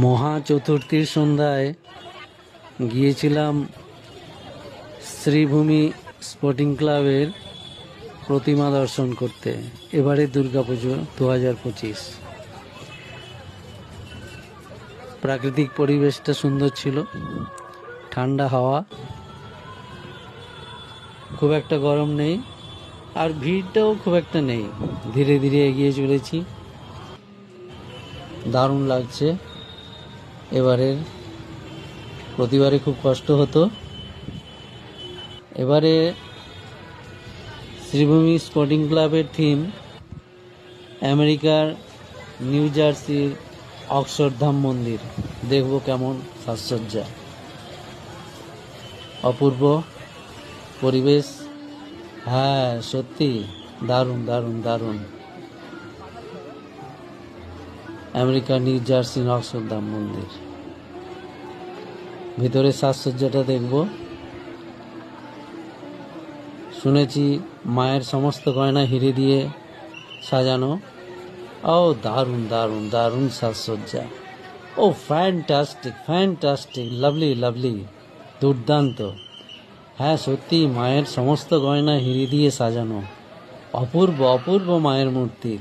মহা চতুর্থীর সন্ধ্যায় গিয়েছিলাম শ্রীভূমি স্পোর্টিং ক্লাবের প্রতিমা দর্শন করতে। এবারে দুর্গাপুজো 2025। প্রাকৃতিক পরিবেশটা সুন্দর ছিল, ঠান্ডা হাওয়া, খুব একটা গরম নেই, আর ভিড়টাও খুব একটা নেই। ধীরে ধীরে এগিয়ে চলেছি, দারুণ লাগছে। প্রতিবারে খুব কষ্ট হতো, এবারে শ্রীভূমি স্পোর্টিং ক্লাবের থিম আমেরিকার নিউ জার্সির অক্ষরধাম মন্দির। দেখব কেমন সাজসজ্জা, অপূর্ব পরিবেশ। হ্যাঁ, সত্যি দারুণ দারুণ দারুণ। আমেরিকার নিউ জার্সির অক্ষরধাম মন্দির, ভিতরে সাজসজ্জাটা দেখব। শুনেছি মায়ের সমস্ত গয়না হিরে দিয়ে সাজানো। ও দারুণ দারুণ দারুণ সাজসজ্জা। ও ফ্যান্টাস্টিক ফ্যান্টাস্টিক, লাভলি লাভলি, দুর্দান্ত। হ্যাঁ সত্যি, মায়ের সমস্ত গয়না হিরে দিয়ে সাজানো, অপূর্ব অপূর্ব মায়ের মূর্তি।